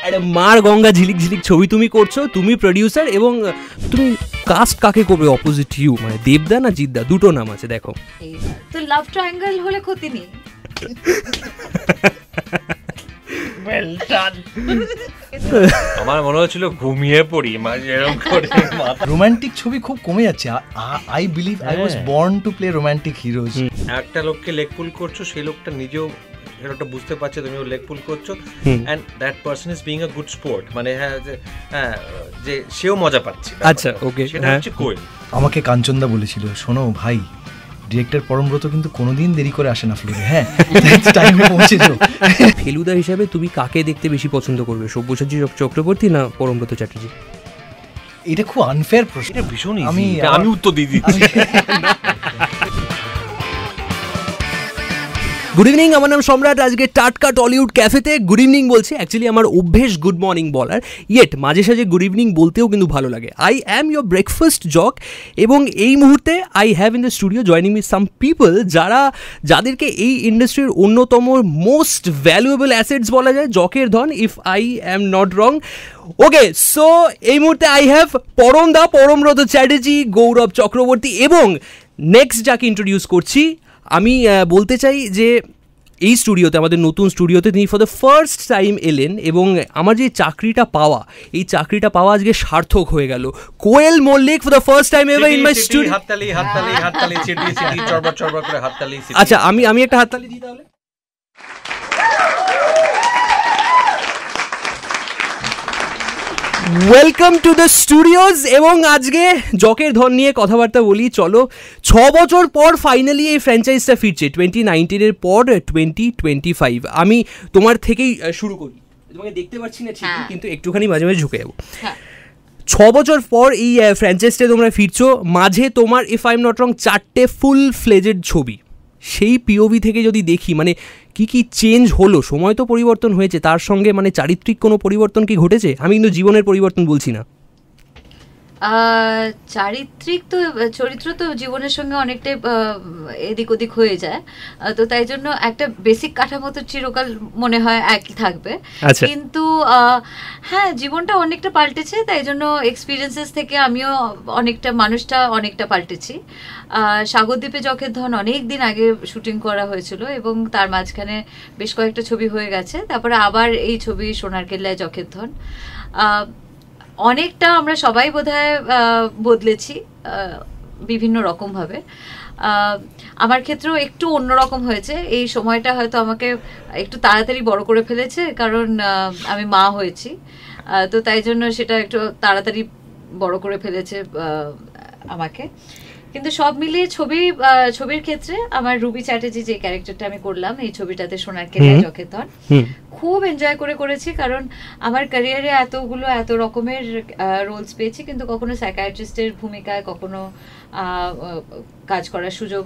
একটা মার গঙ্গা ঝিলিক ঝিলিক ছবি তুমি করছো, তুমি প্রডিউসার, এবং তুমি কাস্ট কাকে করবে অপোজিট ইউ, মানে দেবদা না জিদ্দা, দুটো নাম আছে দেখো। তো লাভ ট্রায়াঙ্গেল হলে ক্ষতি নেই। আমার মনে হচ্ছিল ঘুমিয়ে পড়ি এরকম করে। রোমান্টিক ছবি খুব কমে যাচ্ছে। I believe I was born to play romantic heroes. একটা লোককে লেগ পুল করছো, সেই লোকটা নিজেও এটা বুঝতে পারছে তুমিও লেগ পুল করছো, and that person is being a good sport, মানে যে সেও মজা পাচ্ছে। আচ্ছা ওকে, সেটা হচ্ছে কোয়েল। আমাকে কাঞ্চনদা বলেছিল, শোনো ভাই, ডিরেক্টর পরমব্রত কিন্তু কোনোদিন দেরি করে আসে না ফ্লোরে, হ্যাঁ টাইমে পৌঁছে যাও। ফেলুদা হিসাবে তুমি কাকে দেখতে বেশি পছন্দ করবে, সব্যসাচী চক্রবর্তী না পরমব্রত চ্যাটার্জি? এটা খুব আনফেয়ার প্রশ্ন। এটা ভীষণ ইজি, আমি উত্তর দিয়ে দিচ্ছি। গুড ইভিনিং, আমার নাম সম্রাট। আজকে টাটকা টলিউড ক্যাফেতে গুড ইভিনিং বলছি। অ্যাকচুয়ালি আমার অভ্যেস গুড মর্নিং বলার, ইয়েট মাঝে সাঝে গুড ইভিনিং বলতেও কিন্তু ভালো লাগে। আই অ্যাম ইয়োর ব্রেকফাস্ট জক, এবং এই মুহূর্তে I have in the studio joining me some people যাদেরকে এই ইন্ডাস্ট্রির অন্যতম মোস্ট ভ্যালুয়েবল অ্যাসেটস বলা যায়, জকের ধন, if I am not wrong. Okay, so এই মুহূর্তে আই হ্যাভ পরমব্রত চ্যাটার্জি, গৌরব চক্রবর্তী, এবং নেক্সট যাকে ইন্ট্রোডিউস করছি, আমি বলতে চাই যে এই স্টুডিওতে, আমাদের নতুন স্টুডিওতে তিনি ফর দ্য ফার্স্ট টাইম এলেন, এবং আমার যে চাকরিটা পাওয়া, এই চাকরিটা পাওয়া আজকে সার্থক হয়ে গেল। Koel Mallick for the first time ever in my studio. হাততালি হাততালি হাততালি, চিটি চিটি চড়বড় চড়বড় করে হাততালি। আচ্ছা, আমি একটা হাততালি দিই তাহলে। Welcome to the studios. এবং আজকে জকের ধন নিয়ে কথাবার্তা বলি, চলো। 6 বছর পর ফাইনালি এই ফ্র্যাঞ্চাইজটা ফিরছে, 2019-এর পর 2025। আমি তোমার থেকেই শুরু করি। তোমাকে দেখতে পাচ্ছি না ঠিকই, কিন্তু একটুখানি মাঝে মাঝে ঝুঁকে যাবো। 6 বছর পর এই ফ্র্যাঞ্চাইজটা তোমরা ফিরছো, মাঝে তোমার, if I am not wrong, 4টে ফুল ফ্লেজেড ছবি। সেই পিওভি থেকে যদি দেখি, মানে কি চেঞ্জ হলো, সময় তো পরিবর্তন হয়েছে, তার সঙ্গে মানে চারিত্রিক কোনো পরিবর্তন কি ঘটেছে? আমি কিন্তু জীবনের পরিবর্তন বলছি না। চারিত্রিক তো, চরিত্র তো জীবনের সঙ্গে অনেকটাই এদিক ওদিক হয়ে যায়, তো তাই জন্য একটা বেসিক কাঠামো তো চিরকাল মনে হয় একই থাকবে। কিন্তু হ্যাঁ, জীবনটা অনেকটা পাল্টেছে, তাই জন্য এক্সপিরিয়েন্সেস থেকে আমিও মানুষটা অনেকটা পাল্টেছি। সাগরদ্বীপে জকের ধন অনেক দিন আগে শুটিং করা হয়েছিল, এবং তার মাঝখানে বেশ কয়েকটা ছবি হয়ে গেছে, তারপরে আবার এই ছবি সোনার কেল্লায় জকের ধন। অনেকটা আমরা সবাই বোধহয় বদলেছি বিভিন্ন রকমভাবে। আমার ক্ষেত্রেও একটু অন্যরকম হয়েছে, এই সময়টা হয়তো আমাকে একটু তাড়াতাড়ি বড় করে ফেলেছে, কারণ আমি মা হয়েছি, তো তাই জন্য সেটা একটু তাড়াতাড়ি বড় করে ফেলেছে আমাকে। কিন্তু সব মিলিয়ে ছবির ক্ষেত্রে আমার রুবি চ্যাটার্জি যে ক্যারেক্টারটা আমি করলাম এই ছবিটাতে, সোনার কেল্লায় জকের ধন, খুব এনজয় করেছি, কারণ আমার ক্যারিয়ারে এত রকমের রোলস পেয়েছি, কিন্তু কখনো সাইকিয়াট্রিস্টের ভূমিকায় কখনো কাজ করার সুযোগ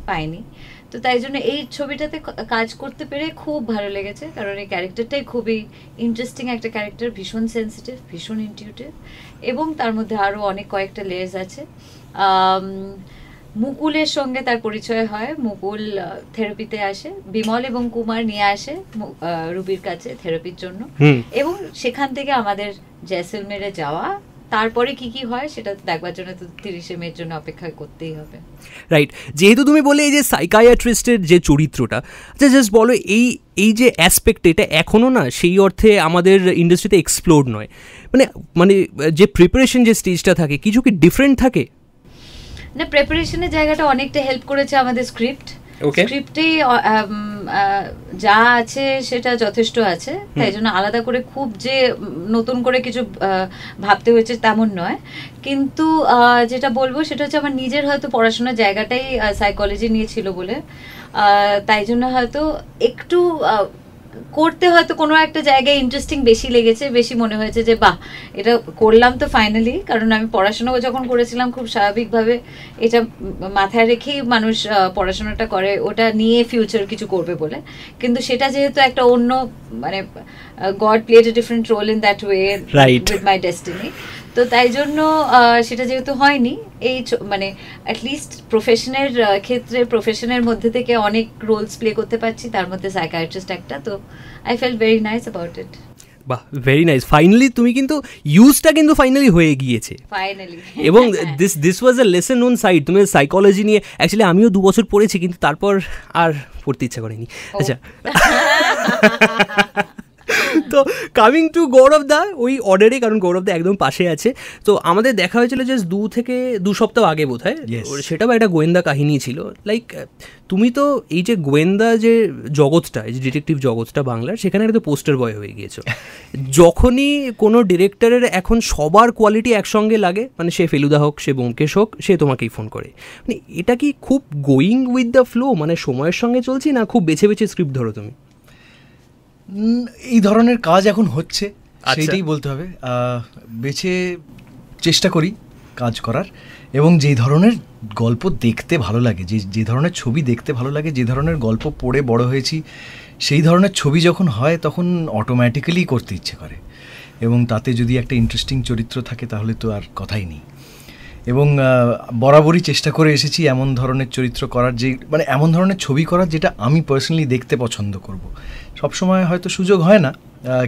পাইনি। তো তাই জন্য এই ছবিটাতে কাজ করতে পেরে খুব ভালো লেগেছে, কারণ এই ক্যারেক্টারটাই খুবই ইন্টারেস্টিং একটা ক্যারেক্টার, ভীষণ সেন্সিটিভ, ভীষণ ইনটিউটিভ, এবং তার মধ্যে আরও অনেক কয়েকটা লেয়ার্স আছে। মুকুলের সঙ্গে তার পরিচয় হয়, মুকুল থেরাপিতে আসে, বিমল এবং কুমার নিয়ে আসে রুবির কাছে থেরাপির জন্য, এবং সেখান থেকে আমাদের জয়সলমেরে যাওয়া, তারপরে কি হয় সেটা দেখবার জন্য তো 30শে মের জন্য অপেক্ষা করতেই হবে। রাইট, যেহেতু তুমি বলে এই যে সাইকিয়াট্রিস্টের যে চরিত্রটা, আচ্ছা জাস্ট বলো, এই যে অ্যাসপেক্ট, এটা এখনও না সেই অর্থে আমাদের ইন্ডাস্ট্রিতে এক্সপ্লোর নয়, মানে যে প্রিপারেশন যে স্টেজটা থাকে, কিছু কি ডিফারেন্ট থাকে? না, প্রিপারেশনের জায়গাটা অনেকটা হেল্প করেছে আমাদের স্ক্রিপ্টে যা আছে সেটা যথেষ্ট আছে, তাই জন্য আলাদা করে খুব যে নতুন করে কিছু ভাবতে হয়েছে তেমন নয়। কিন্তু যেটা বলবো সেটা হচ্ছে, আমার নিজের হয়তো পড়াশোনার জায়গাটাই সাইকোলজি নিয়ে ছিল বলে, তাই জন্য হয়তো একটু করতে হয়তো কোনো একটা জায়গায় ইন্টারেস্টিং বেশি লেগেছে, বেশি মনে হয়েছে যে বাহ, এটা করলাম তো ফাইনালি। কারণ আমি পড়াশোনাও যখন করেছিলাম খুব স্বাভাবিকভাবে এটা মাথায় রেখেই মানুষ পড়াশোনাটা করে, ওটা নিয়ে ফিউচার কিছু করবে বলে, কিন্তু সেটা যেহেতু একটা অন্য, মানে God played a different role in that way with my destiny, তো তাই জন্য সেটা যেহেতু হয়নি, এই মানে অ্যাটলিস্ট প্রফেশনের ক্ষেত্রে, প্রফেশনের মধ্যে থেকে অনেক রোলস প্লে করতে পারছি, তার মধ্যে সাইকিয়াট্রিস্ট একটা, তো I felt very nice about it. বাহ, ভেরি নাইস। ফাইনালি তুমি কিন্তু ইউজটা কিন্তু ফাইনালি হয়ে গিয়েছে ফাইনালি। এবং this was a lesson on side. তুমি সাইকোলজি নিয়ে অ্যাকচুয়ালি আমিও 2 বছর পড়েছি, কিন্তু তারপর আর পড়তে ইচ্ছা করেনি। আচ্ছা, তো কামিং টু গৌরব দা, ওই অর্ডারে, কারণ গৌরব দা একদম পাশে আছে। তো আমাদের দেখা হয়েছিল জাস্ট 2 সপ্তাহ আগে বোধ হয়, সেটাও একটা গোয়েন্দা কাহিনী ছিল। লাইক তুমি তো এই যে গোয়েন্দা যে জগৎটা, এই যে ডিটেকটিভ জগৎটা বাংলার, সেখানে একটা পোস্টার বয় হয়ে গিয়েছো। যখনই কোনো ডিরেক্টরের এখন সবার কোয়ালিটি একসঙ্গে লাগে, মানে সে ফেলুদা হোক, সে ব্যোমকেশ হোক, সে তোমাকেই ফোন করে। মানে এটা কি খুব গোয়িং উইথ দ্য ফ্লো, মানে সময়ের সঙ্গে চলছি, না খুব বেছে বেছে স্ক্রিপ্ট ধরো তুমি? এই ধরনের কাজ এখন হচ্ছে, সেইটাই বলতে হবে। বেছে চেষ্টা করি কাজ করার, এবং যেই ধরনের গল্প দেখতে ভালো লাগে, যে ধরনের ছবি দেখতে ভালো লাগে, যে ধরনের গল্প পড়ে বড় হয়েছি, সেই ধরনের ছবি যখন হয় তখন অটোমেটিক্যালি করতে ইচ্ছে করে। এবং তাতে যদি একটা ইন্টারেস্টিং চরিত্র থাকে তাহলে তো আর কথাই নেই। এবং বরাবরই চেষ্টা করে এসেছি এমন ধরনের চরিত্র করার, যে মানে এমন ধরনের ছবি করার যেটা আমি পার্সোনালি দেখতে পছন্দ করব। সবসময় হয়তো সুযোগ হয় না,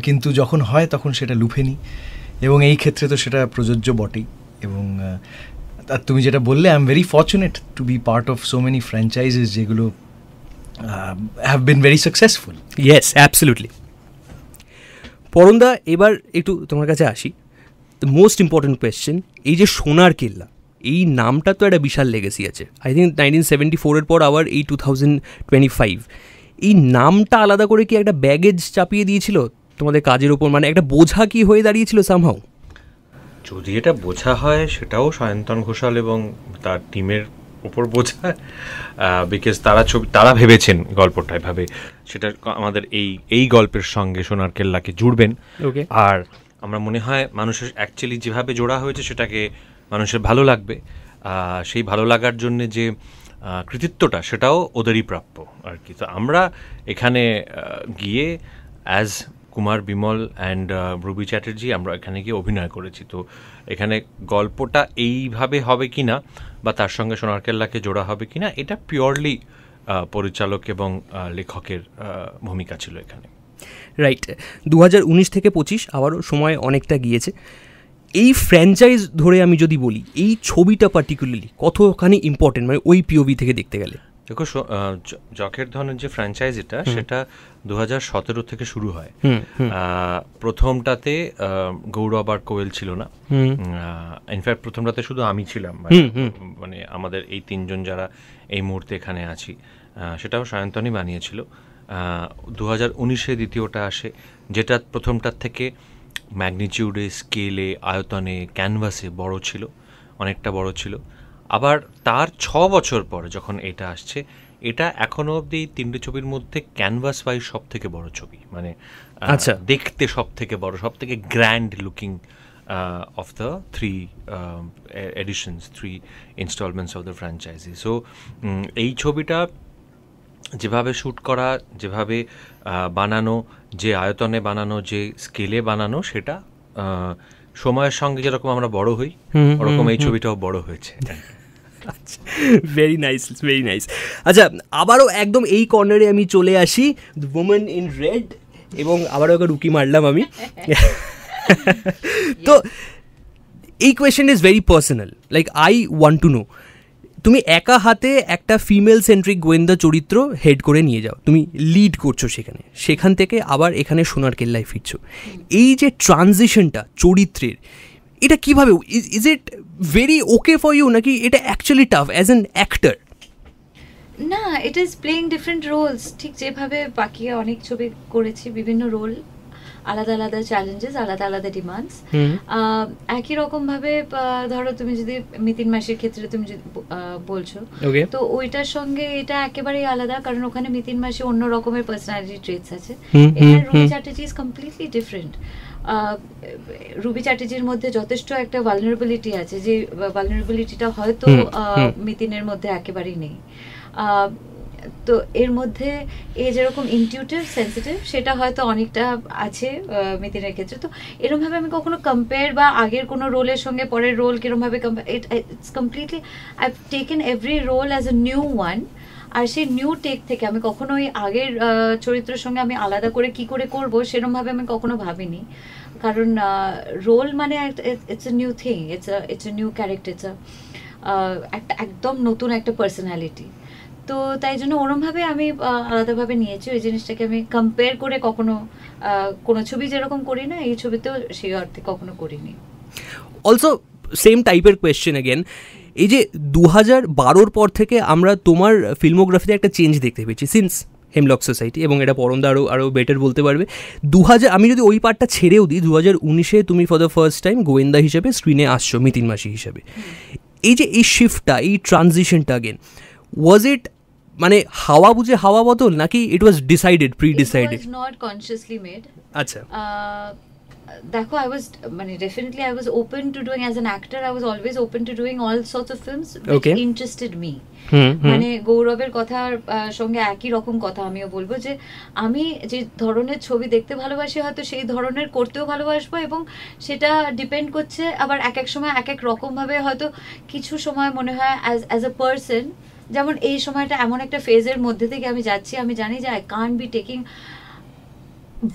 কিন্তু যখন হয় তখন সেটা লুফে নিই, এবং এই ক্ষেত্রে তো সেটা প্রযোজ্য বটেই। এবং তুমি যেটা বললে, I am very fortunate to be part of so many franchises যেগুলো have been very successful. Yes, absolutely. পরমদা, এবার একটু তোমার কাছে আসি। দ্য মোস্ট ইম্পর্টেন্ট কোয়েশ্চেন, এই যে সোনার কেল্লা, এই নামটা তো একটা বিশাল লেগেসি আছে। আই থিঙ্ক 1974-এর পর আবার এই 2025, এই নামটা আলাদা করে কি একটা ব্যাগেজ চাপিয়ে দিয়েছিল তোমাদের কাজের ওপর? মানে একটা বোঝা কি হয়ে দাঁড়িয়েছিল সামহাউ? যদি এটা বোঝা হয়, সেটাও সায়ন্তন ঘোষাল এবং তার টিমের ওপর বোঝা, বিকজ তারা ভেবেছেন গল্পটা এভাবে, সেটা আমাদের এই গল্পের সঙ্গে সোনার কেল্লাকে জুড়বেন। আর আমরা মনে হয় মানুষের অ্যাকচুয়ালি যেভাবে জোড়া হয়েছে সেটাকে মানুষের ভালো লাগবে। সেই ভালো লাগার জন্য যে কৃতিত্বটা, সেটাও ওদেরই প্রাপ্য আর কি। তো আমরা এখানে গিয়ে as Kumar Bimal and Ruby Chatterjee, আমরা এখানে গিয়ে অভিনয় করেছি। তো এখানে গল্পটা এইভাবে হবে কি না, বা তার সঙ্গে সোনার কেল্লাকে জোড়া হবে কি না, এটা পিওরলি পরিচালক এবং লেখকের ভূমিকা ছিল এখানে। রাইট। 2019 থেকে 25 আবারও সময় অনেকটা গিয়েছে। এই ফ্র্যাঞ্চাইজ ধরে আমি যদি বলি, এই ছবিটা পার্টিকুলারলি কতখানি ইম্পর্টেন্ট, মানে ওই পিওভি থেকে দেখতে গেলে? দেখো, জখের ধনের যে ফ্র্যাঞ্চাইজ এটা, সেটা 2017 থেকে শুরু হয়। প্রথমটাতে গৌরব আর কোয়েল ছিল না, ইনফ্যাক্ট প্রথমটাতে শুধু আমি ছিলাম, মানে আমাদের এই 3 জন যারা এই মুহূর্তে এখানে আছি, সেটাও সায়ন্তনই বানিয়েছিল। 2019-এ দ্বিতীয়টা আসে, যেটা প্রথমটার থেকে ম্যাগনিটিউডে, স্কেলে, আয়তনে, ক্যানভাসে বড় ছিল, অনেকটা বড় ছিল। আবার তার 6 বছর পরে যখন এটা আসছে, এটা এখনও অবধি 3টে ছবির মধ্যে ক্যানভাস ওয়াইজ সব থেকে বড় ছবি, মানে দেখতে সব থেকে বড়, সব থেকে grand looking of the 3 editions, 3 instalments of the franchise. So এই ছবিটা যেভাবে শ্যুট করা, যেভাবে বানানো, যে আয়তনে বানানো, যে স্কেলে বানানো, সেটা সময়ের সঙ্গে যেরকম আমরা বড় হই, ওরকম এই ছবিটাও বড় হয়েছে। Very nice, very nice. আচ্ছা, আবারও একদম এই কর্নারে আমি চলে আসি, দ্য ওম্যান ইন রেড, এবং আবারও ওকে রুকি মারলাম আমি। তো এই question is very personal, like I want to know, তুমি একা হাতে একটা ফিমেল সেন্ট্রিক গোয়েন্দা চরিত্র হেড করে নিয়ে যাও, তুমি লিড করছো সেখান থেকে আবার এখানে সোনার কেল্লায় ফিরছো। এই যে ট্রানজিশনটা চরিত্রের, এটা কীভাবে, is it very okay for you, নাকি এটা actually tough as an actor? না, it is playing different roles. ঠিক যেভাবে বাকি অনেক ছবি করেছি, বিভিন্ন রোল, আলাদা আলাদা চ্যালেঞ্জেস, আলাদা আলাদা ডিমান্ডস। একই রকমভাবে ধরো তুমি যদি মিতিন মাসির ক্ষেত্রে তুমি যদি বলছো, তো ওইটার সঙ্গে এটা একেবারেই আলাদা, কারণ ওখানে মিতিন মাসি অন্য রকমের পার্সোনালিটি ট্রেটস আছে। এখানে Ruby Chatterjee is completely different. Ruby চ্যাটার্জির মধ্যে যথেষ্ট একটা ভালনারেবিলিটি আছে, যে ভালনারেবিলিটিটা হয়তো মিতিনের মধ্যে একেবারেই নেই। তো এর মধ্যে যেরকম ইনটিউটিভ সেন্সিটিভ সেটা হয়তো অনেকটা আছে মিতিনের ক্ষেত্রে। তো এরকমভাবে আমি কখনো কম্পেয়ার বা আগের কোনো রোলের সঙ্গে পরের রোল কীরকমভাবে it's completely I have taken every role as a new one. আর সেই নিউ টেক থেকে আমি কখনো ওই আগের চরিত্রের সঙ্গে আমি আলাদা করে কি করে করবো সেরকমভাবে আমি কখনো ভাবিনি, কারণ রোল মানে it's a new thing, it's a new character, it's একটা একদম নতুন একটা পার্সোনালিটি। তো তাই জন্য ওরমভাবে আমি আলাদাভাবে নিয়েছি ওই জিনিসটাকে। আমি কম্পেয়ার করে কখনো কোনো ছবি যেরকম করি না, এই ছবিতেও সেই অর্থে কখনো করিনি। অলসো সেম টাইপের কোয়েশ্চেন অ্যাগেন, এই যে 2012 পর থেকে আমরা তোমার ফিল্মোগ্রাফিতে একটা চেঞ্জ দেখতে পেয়েছি সিন্স হেমলক সোসাইটি, এবং এটা পরমদা আরও বেটার বলতে পারবে। আমি যদি ওই পার্টটা ছেড়েও দিই, 2019-এ তুমি ফর দ্য ফার্স্ট টাইম গোয়েন্দা হিসেবে স্ক্রিনে আসছো মিতিন মাসি হিসেবে। এই যে এই শিফটটা, এই ট্রানজিশনটা অ্যাগেন, ওয়াজ ইট মানে হাওয়া বুঝে হাওয়া বদল, নাকি it was decided, pre decided? It was not consciously made. আচ্ছা, দেখো, I was definitely I was open to doing, as an actor I was always open to doing all sorts of films which interested me. মানে গৌরবের কথার সঙ্গে একই রকম কথা আমিও বলবো, যে আমি যে ধরনের ছবি দেখতে ভালোবাসি হয়তো সেই ধরনের করতেও ভালোবাসবো, এবং সেটা ডিপেন্ড করছে আবার এক এক সময় এক এক রকমভাবে। হয়তো কিছু সময় মনে হয় অ্যাজ এ পার্সন, যেমন এই সময়টা এমন একটা ফেজের মধ্যে থেকে আমি যাচ্ছি, আমি জানি যে I can't be taking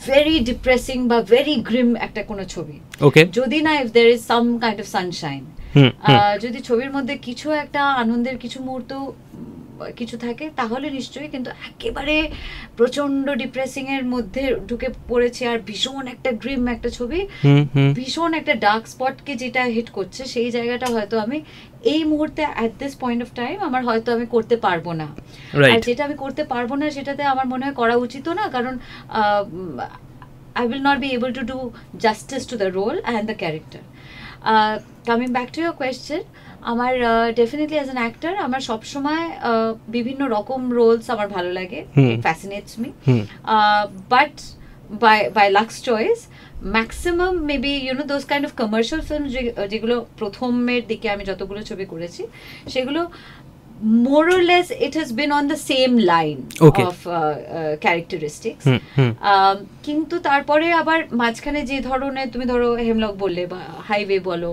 very depressing বা ভেরি গ্রিম একটা কোনো ছবি, যদি না if there is some kind of sunshine, যদি ছবির মধ্যে কিছু একটা আনন্দের কিছু মুহূর্ত কিছু থাকে তাহলে নিশ্চয়ই। কিন্তু একেবারে প্রচন্ড ডিপ্রেসিং এর মধ্যে ঢুকে পড়েছে আর ভীষণ একটা গ্রিম একটা ছবি, ভীষণ একটা ডার্ক স্পটকে যেটা হিট করছে, সেই জায়গাটা হয়তো আমি এই মুহূর্তে at this point of time আমার হয়তো আমি করতে পারবো না। আর যেটা আমি করতে পারবো না সেটাতে আমার মনে হয় করা উচিত না, কারণ I will not be able to do justice to the role and the character. Coming back to your question, আমার ডেফিনেটলি অ্যাজ অ্যান অ্যাক্টর আমার সবসময় বিভিন্ন রকম রোলস আমার ভালো লাগে, fascinates me, but by luck's choice maximum maybe those kind of commercial film যেগুলো প্রথমের দিকে আমি যতগুলো ছবি করেছি সেগুলো more or less it has been on the same line of characteristics. কিন্তু তারপরে আবার মাঝখানে যে ধরনের, তুমি ধরো হেমলক বললে বা হাইওয়ে বলো,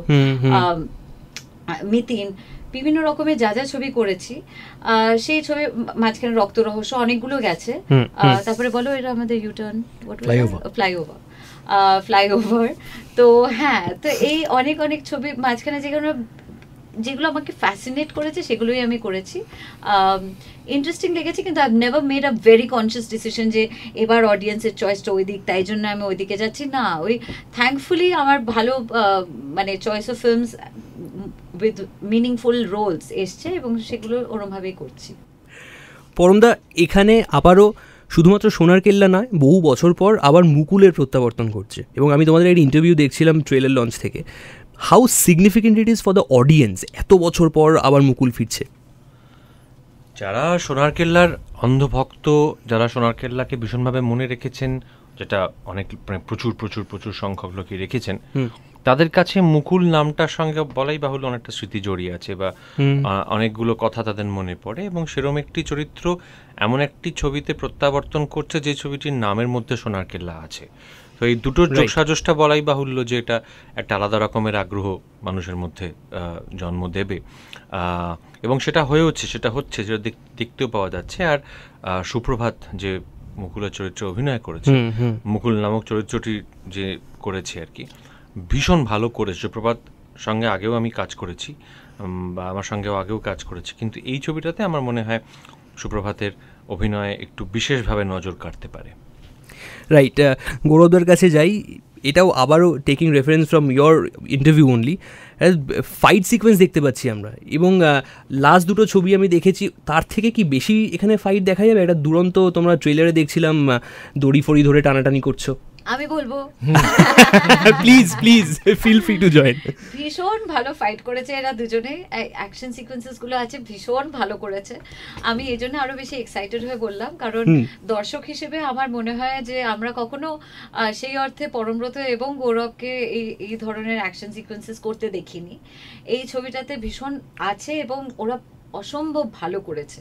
মিতিন, বিভিন্ন রকমের যা যা ছবি করেছি, সেই ছবি মাঝখানে রক্ত রহস্য অনেকগুলো গেছে, তারপরে বলো এটা আমাদের ইউটার্ন ফ্লাইওভার, তো হ্যাঁ, তো এই অনেক অনেক ছবি মাঝখানে যেগুলো আমাকে ফ্যাসিনেট করেছে সেগুলোই আমি করেছি, ইন্টারেস্টিং লেগেছে। কিন্তু I have never made a very conscious decision যে এবার অডিয়েন্সের চয়েসটা ওই দিক, তাই জন্য আমি ওই দিকে যাচ্ছি না। ওই থ্যাঙ্কফুলি আমার ভালো মানে choice of films with meaningful roles এসছে এবং সেগুলো ওরমভাবেই করছি। পরমদা, এখানে আবারও শুধুমাত্র সোনার কেল্লা নয়, বহু বছর পর আবার মুকুলের প্রত্যাবর্তন করছে, এবং আমি তোমাদের একটা ইন্টারভিউ দেখছিলাম ট্রেলার লঞ্চ থেকে। How significant it is for the audience, এত বছর পর আবার মুকুল ফিরছে? যারা সোনার কেল্লার অন্ধভক্ত, যারা সোনার কেল্লাকে ভীষণভাবে মনে রেখেছেন, যেটা অনেক প্রচুর প্রচুর প্রচুর সংখ্যক লোকই রেখেছেন, তাদের কাছে মুকুল নামটার সঙ্গে বলাই বাহুল্য অনেকটা স্মৃতি জড়িয়ে আছে বা অনেকগুলো কথা তাদের মনে পড়ে, এবং সেরকম একটি চরিত্র এমন একটি ছবিতে প্রত্যাবর্তন করছে যে ছবিটির নামের মধ্যে সোনার কেল্লা আছে। তো এই দুটোর যোগসাজশটা বলাই বাহুল্য যে এটা একটা আলাদা রকমের আগ্রহ মানুষের মধ্যে জন্ম দেবে, এবং সেটা হচ্ছে যেটা দেখতেও পাওয়া যাচ্ছে। আর সুপ্রভাত যে মুকুলের চরিত্রে অভিনয় করেছে, মুকুল নামক চরিত্রটি যে করেছে আর কি, ভীষণ ভালো করেছে। সুপ্রভাত সঙ্গে আগেও আমি কাজ করেছি বা আমার সঙ্গেও আগেও কাজ করেছি, কিন্তু এই ছবিটাতে আমার মনে হয় সুপ্রভাতের অভিনয়ে একটু বিশেষভাবে নজর কাটতে পারে। রাইট, গৌরবদার কাছে যাই, এটাও আবারও taking reference from your interview only, fight sequence দেখতে পাচ্ছি আমরা, এবং লাস্ট দুটো ছবি আমি দেখেছি তার থেকে কি বেশি এখানে ফাইট দেখা যাবে? একটা দুরন্ত তোমরা ট্রেলারে দেখছিলাম দড়ি ফড়ি ধরে টানাটানি করছো, আমি বলবো please please feel free to join. ভীষণ ভালো ফাইট করেছে এরা দুজনে, অ্যাকশন সিকোয়েন্সেস গুলো আছে ভীষণ ভালো করেছে। আমি এই জন্য আরো বেশি এক্সাইটেড হয়ে বললাম, কারণ দর্শক হিসেবে আমার মনে হয় যে আমরা কখনো সেই অর্থে পরমব্রত এবং গৌরবকে এই ধরনের অ্যাকশন সিকোয়েন্সেস করতে দেখিনি। এই ছবিটাতে ভীষণ আছে এবং ওরা অসম্ভব ভালো করেছে।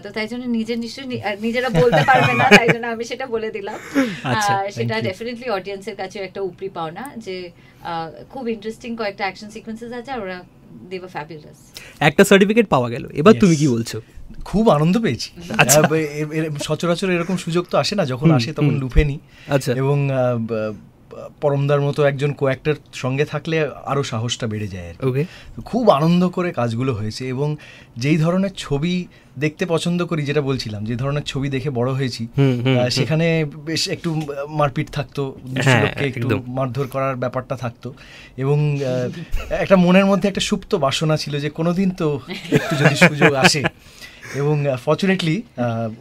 তো তাই জন্য নিশ্চয়ই নিজেরা বলতে পারবে না, তাই জন্য আমি সেটা বলে দিলাম। সেটা ডেফিনেটলি অডিয়েন্সের কাছে একটা উপরি পাওনা যে খুব ইন্টারেস্টিং কয়েকটা অ্যাকশন সিকোয়েন্সেস আছে, আর ওরা দে ওয়ার ফ্যাবুলাস। একটা সার্টিফিকেট পাওয়া গেল, এবার তুমি কি বলছো? খুব আনন্দ পেয়েছি। সচরাচর এরকম সুযোগ তো আসে না, যখন আসে তখন লুফে নিই। এবং পরমদার মতো একজন কো অ্যাক্টর সঙ্গে থাকলে আরও সাহসটা বেড়ে যায় আর কি। খুব আনন্দ করে কাজগুলো হয়েছে, এবং যেই ধরনের ছবি দেখতে পছন্দ করি, যেটা বলছিলাম, যে ধরনের ছবি দেখে বড় হয়েছি, সেখানে বেশ একটু মারপিট থাকতো, লোককে একটু মারধর করার ব্যাপারটা থাকতো, এবং একটা মনের মধ্যে একটা সুপ্ত বাসনা ছিল যে কোনোদিন তো একটু যদি সুযোগ আসে। এবং fortunately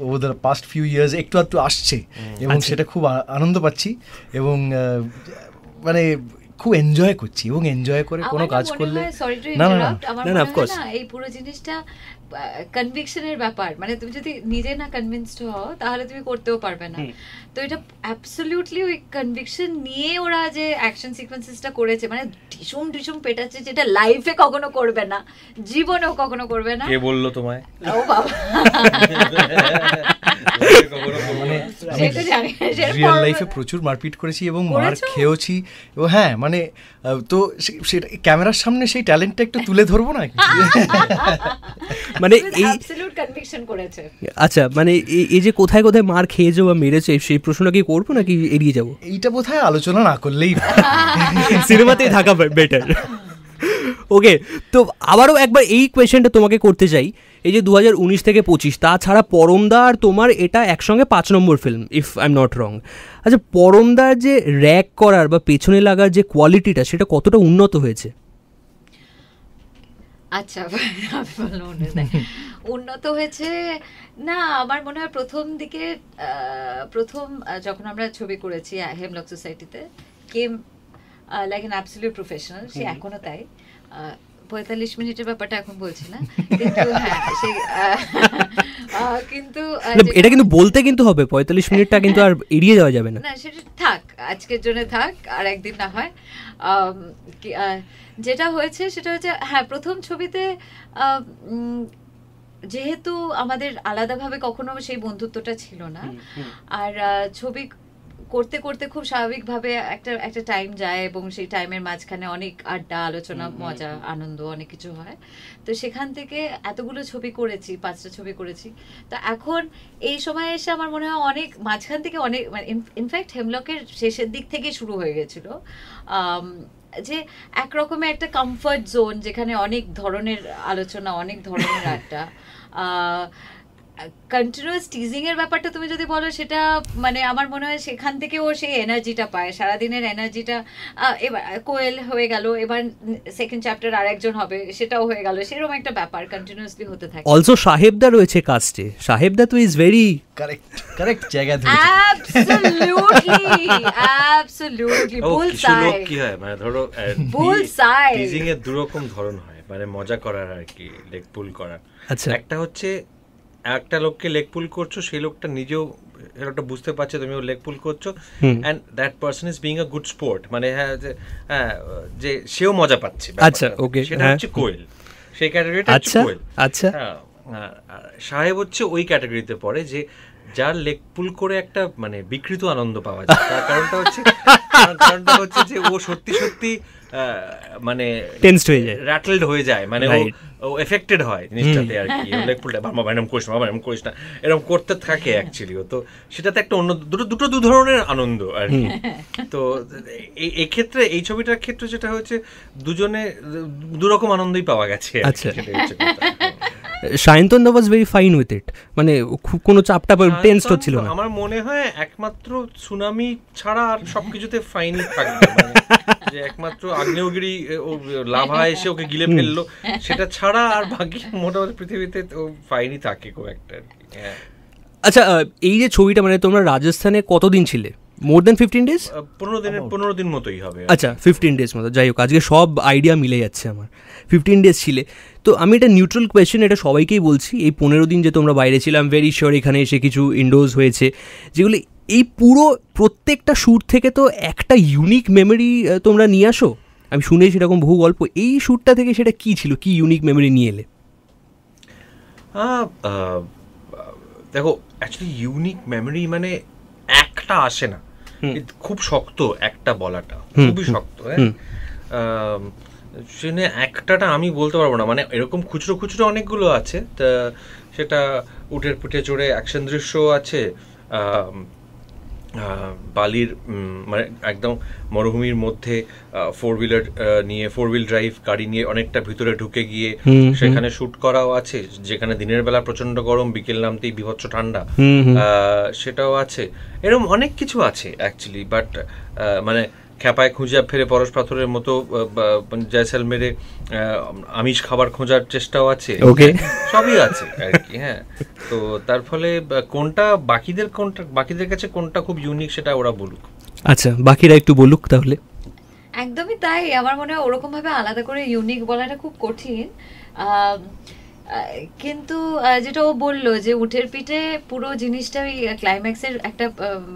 over the past few years একটু একটু আসছে, এবং সেটা খুব আনন্দ পাচ্ছি, এবং মানে খুব এনজয় করছি। এবং এনজয় করে কোনো কাজ করলে এই পুরো জিনিসটা কনভিকশনের ব্যাপার, মানে তুমি যদি নিজে না কনভিন্সড হও তাহলে তুমি করতেও পারবে না। তো এটা অ্যাবসলিউটলি ওই কনভিকশন নিয়ে ওরা যে অ্যাকশন সিকোয়েন্সেসটা করেছে, মানে ঢিসুম পেটাচ্ছে, যেটা লাইফে কখনো করবে না, জীবনেও কখনো করবে না। কে বললো তোমায়? ও বাবা, রিয়েল লাইফে প্রচুর মারপিট করেছি এবং মার খেয়েছি। এবং হ্যাঁ, মানে তো সেটা ক্যামেরার সামনে সেই ট্যালেন্টটা একটু তুলে ধরবো না, মানে এই অ্যাবসলিউট কনভিকশন করেছে। আচ্ছা, মানে এই যে কোথায় কোথায় মার খেয়েছো বা মেরেছো, সেই প্রশ্নটা কি করবো নাকি এড়িয়ে যাবো? এইটা বোধহয় আলোচনা না করলেই সিনেমাতেই থাকা বেটার। ওকে, তো আবারও একবার এই কোয়েশ্চেনটা তোমাকে করতে চাই। এই যে 2019 থেকে 25, তাছাড়া পরমদা আর তোমার এটা একসঙ্গে 5 number film, if I am not wrong. আচ্ছা, পরমদার যে র্যাক করার বা পেছনে লাগার যে কোয়ালিটিটা, সেটা কতটা উন্নত হয়েছে? আচ্ছা, উন্নত হয়েছে না, আমার মনে হয় প্রথম যখন আমরা ছবি করেছি হেমলক সোসাইটিতে, কেম লাইক অ্যান অ্যাবসলিউট প্রফেশনাল। সে এখনো তাই। 45 মিনিটের ব্যাপারটা এখন বলছি না, কিন্তু হ্যাঁ, কিন্তু এটা কিন্তু বলতে কিন্তু হবে 45 মিনিটটা কিন্তু আর এড়িয়ে যাওয়া যাবে না। না, সেটা থাক, আজকের জন্য থাক, আর একদিন না হয়। যেটা হয়েছে সেটা হচ্ছে, হ্যাঁ, প্রথম ছবিতে যেহেতু আমাদের আলাদাভাবে কখনো সেই বন্ধুত্বটা ছিল না, আর ছবি করতে করতে খুব স্বাভাবিকভাবে একটা টাইম যায়, এবং সেই টাইমের মাঝখানে অনেক আড্ডা, আলোচনা, মজা, আনন্দ, অনেক কিছু হয়। তো সেখান থেকে এতগুলো ছবি করেছি, 5টা ছবি করেছি। তো এখন এই সময় এসে আমার মনে হয় অনেক মাঝখান থেকে অনেক, মানে ইনফ্যাক্ট হেমলকের শেষের দিক থেকে শুরু হয়ে গেছিলো, যে একরকমের একটা কমফর্ট জোন, যেখানে অনেক ধরনের আলোচনা, অনেক ধরনের আড্ডা, কন্টিনিউয়াস টিজিং এর ব্যাপারটা তুমি যদি বলো, সেটা মানে আমার মনে হয় সেখান থেকে ও সেই এনার্জিটা পায়, সারাদিনের এনার্জিটা। এবার কোয়েল হয়ে গেল, এবার সেকেন্ড চ্যাপ্টার আর একজন হবে, সেটাও হয়ে গেল, সেরকম একটা ব্যাপার কন্টিনিউয়াসলি হতে থাকে। অলসো সাহেবদা রয়েছে কাস্টে, সাহেবদা তো ইজ ভেরি কারেক্ট জায়গা ধরেছে। অ্যাবসলিউটলি বুলসাই। কি হয়, মানে ধরো বুলসাই টিজিং এর দুরকম ধরন হয়, মানে মজা করার আর কি, লেগ পুল করার। আচ্ছা, একটা হচ্ছে একটা লোককে লেগ পুল করছো, সেই লোকটা নিজেও এটা বুঝতে পারছে তুমি লেগ পুল করছো, and that person is being a good sport, মানে হ্যাঁ, যে সেও মজা পাচ্ছে। আচ্ছা, ওকে, সেটা হচ্ছে কোয়েল, সেই ক্যাটাগরিটা হচ্ছে কোয়েল। আচ্ছা, সাহেব হচ্ছে ওই ক্যাটাগরিতে পড়ে, যে যার লেগ পুল করে একটা মানে বিকৃত আনন্দ পাওয়া যায়। তার কারণটা হচ্ছে যে ও সত্যি সত্যি মানে টেনসড হয়ে যায়, র্যাটলড হয়ে যায়, মানে ও এফেক্টেড হয় জিনিসটাতে আর কি। লেগ পুলটা বাবা এরকম করিস না, বাবা এরকম করিস না, এরকম করতে থাকে অ্যাকচুয়ালি। তো সেটাতে একটা অন্য দুটো দু ধরনের আনন্দ আর কি। তো এই ক্ষেত্রে, এই ছবিটার ক্ষেত্রে যেটা হয়েছে, দুজনে দুরকম আনন্দই পাওয়া গেছে। আচ্ছা, Sayantan was very fine with it, মানে খুব কোনো চাপটা টেনসড হচ্ছিল না। আমার মনে হয় একমাত্র সুনামি ছাড়া আর সবকিছুতে ফাইনই থাকবে, যে একমাত্র আগ্নেয়গিরি লাভা এসে ওকে গিলে ফেললো, সেটা ছাড়া আর বাকি মোটামুটি পৃথিবীতে ফাইনই থাকে খুব একটা। আচ্ছা, এই যে ছবিটা, মানে তোমরা রাজস্থানে কতদিন ছিলে? মোর দেন 15 days? 15 দিন মতোই হবে। আচ্ছা, 15 days মতো। যাই হোক, আজকে সব আইডিয়া মিলে যাচ্ছে আমার। 15 days ছিলে। তো আমি এটা নিউট্রাল কোয়েশ্চেন, এটা সবাইকেই বলছি, এই 15 দিন যে তোমরা বাইরে ছিলাম, ভেরি শিওর এখানে এসে কিছু ইনডোর্স হয়েছে, যেগুলি এই পুরো প্রত্যেকটা শ্যুট থেকে তো একটা ইউনিক মেমোরি তোমরা নিয়ে আসো। আমি শুনেছি এরকম বহু গল্প, এই শ্যুটটা থেকে সেটা কী ছিল, কি ইউনিক মেমোরি নিয়ে এলে? দেখো অ্যাকচুয়ালি ইউনিক মেমোরি মানে একটা আসে না, খুব শক্ত একটা বলাটা, খুবই শক্ত। সেখানে একটাটা আমি বলতে পারবো না, মানে এরকম খুচরো খুচরো অনেকগুলো আছে। তা সেটা উটের পিঠে চড়ে অ্যাকশন দৃশ্য আছে, বালির মানে একদম মরুভূমির মধ্যে ফোর হুইল ড্রাইভ গাড়ি নিয়ে অনেকটা ভিতরে ঢুকে গিয়ে সেখানে শুট করাও আছে, যেখানে দিনের বেলা প্রচন্ড গরম, বিকেল নামতেই বিভৎস ঠান্ডা, সেটাও আছে। এরকম অনেক কিছু আছে অ্যাকচুয়ালি। বাট মানে খ্যাপায় খুঁজে ফেরে পরশ পাথরের মতো জয়সালমেরে আমিষ খাবার খোঁজার চেষ্টাও আছে, সবই আছে আর কি। হ্যাঁ, তো তার ফলে কোনটা বাকিদের কাছে কোনটা খুব ইউনিক সেটা ওরা বলুক। আচ্ছা, বাকিরা একটু বলুক তাহলে। একদমই তাই, আমার মনে হয় ওরকম ভাবে আলাদা করে ইউনিক বলাটা খুব কঠিন। কিন্তু যেটা ও বললো যে উটের পিঠে পুরো জিনিসটা ওই ক্লাইম্যাক্সের একটা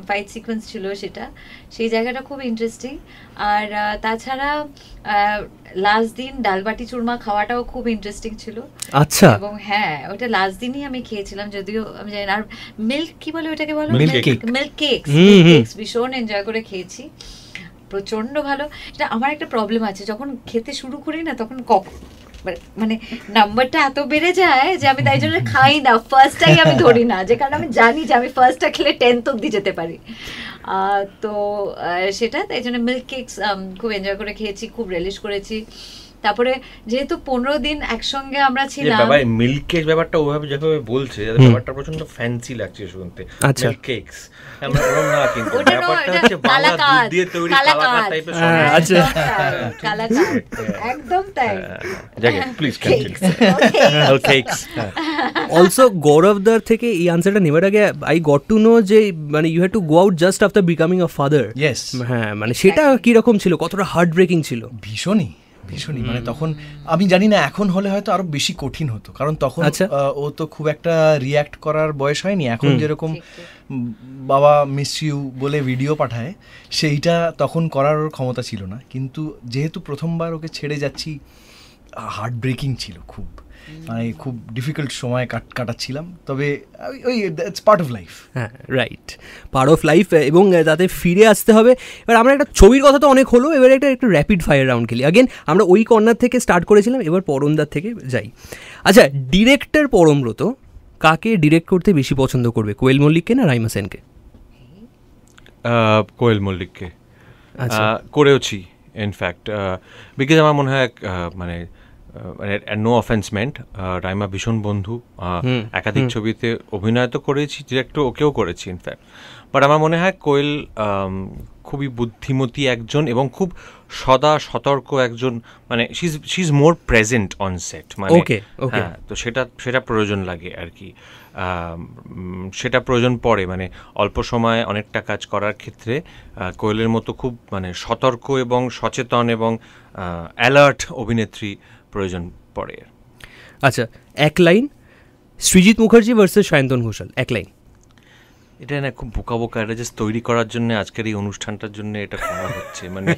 ফাইট সিকোয়েন্স ছিল, সেটা সেই জায়গাটা খুব ইন্টারেস্টিং। আর তাছাড়া লাস্ট দিন ডালবাটি চুরমা খাওয়াটাও খুব ইন্টারেস্টিং ছিল। আচ্ছা, এবং হ্যাঁ, ওটা লাস্ট দিনই আমি খেয়েছিলাম, যদিও আমি জানি না। আর মিল্ক কি বলে ওটাকে, বলো মিল্ক কেকস ভীষণ এনজয় করে খেয়েছি, প্রচন্ড ভালো। এটা আমার একটা প্রবলেম আছে, যখন খেতে শুরু করি না তখন মানে নাম্বারটা এত বেড়ে যায় যে আমি তাই জন্য খাই না, ফার্স্টটাই আমি ধরি না, যে কারণে আমি জানি যে আমি ফার্স্টটা খেলে 10th অব্দি যেতে পারি। তো সেটা তাই জন্য মিল্ক কেকস খুব এনজয় করে খেয়েছি, খুব রিলিশ করেছি। তারপরে যেহেতু 15 দিন একসঙ্গে আমরা ছিলাম, বাবা মিল্ক কেক ব্যাপারটা ওভাবে যেভাবে বলছে ব্যাপারটা প্রচন্ড ফ্যান্সি লাগছে শুনতে। মিল্ক কেকস আমরা বললাম না, কিন্তু ব্যাপারটা হচ্ছে বাংলা দুধ দিয়ে তৈরি কালাকাদ টাইপের সব। আচ্ছা, কালাকাদ একদম তাই। জাগে প্লিজ কন্টিনিউ। কেকস অলসো গৌরবদার থেকে এই আনসারটা নেবার আগে আই গট টু নো যে মানে you had to go out just after becoming a father. Yes, হ্যাঁ, মানে সেটা কি রকম ছিল, কতটা হার্ট ব্রেকিং ছিল? ভীষণই। মানে তখন আমি জানি না, এখন হলে হয়তো আরো বেশি কঠিন হতো, কারণ তখন ও তো খুব একটা রিয়াক্ট করার বয়স হয়নি। এখন যেরকম বাবা মিস ইউ বলে ভিডিও পাঠায়, সেইটা তখন করার ওর ক্ষমতা ছিল না। কিন্তু যেহেতু প্রথমবার ওকে ছেড়ে যাচ্ছি, হার্ট ব্রেকিং ছিল খুব, মানে খুব ডিফিকাল্ট সময় কাটাচ্ছিলাম। তবে ওই ইটস পার্ট অফ লাইফ। হ্যাঁ, রাইট, পার্ট অফ লাইফ, এবং তাতে ফিরে আসতে হবে। এবার আমরা একটা ছবির কথা তো অনেক হলো, এবার একটু র্যাপিড ফায়ার রাউন্ড খেলি। আগেন আমরা ওই কর্নার থেকে স্টার্ট করেছিলাম, এবার পরমদার থেকে যাই। আচ্ছা, ডিরেক্টর পরমব্রত কাকে ডিরেক্ট করতে বেশি পছন্দ করবে, কোয়েল মল্লিককে না রাইমা সেনকে? কোয়েল মল্লিককে করেওছি ইনফ্যাক্ট, বিকজ আমার মনে হয় মানে নো অফেন্স মেন্ট, রাইমা ভীষণ বন্ধু, একাধিক ছবিতে অভিনয় তো করেছি, ডিরেক্টর ওকেও করেছি ইনফ্যাক্ট। বাট আমার মনে হয় কোয়েল খুবই বুদ্ধিমতী একজন এবং খুব সদা সতর্ক একজন, মানে she is more present on set, মানে হ্যাঁ, তো সেটা প্রয়োজন লাগে আর কি, সেটা প্রয়োজন পড়ে, মানে অল্প সময়ে অনেকটা কাজ করার ক্ষেত্রে কোয়েলের মতো খুব মানে সতর্ক এবং সচেতন এবং অ্যালার্ট অভিনেত্রী প্রয়োজন পড়ে। আচ্ছা, এক লাইন সৃজিত মুখার্জি ভার্সেস সায়ন্তন ঘোষাল, এক লাইন। এটা না খুব বোকা এটা জাস্ট তৈরি করার জন্য আজকের এই অনুষ্ঠানটার জন্য এটা করা হচ্ছে। মানে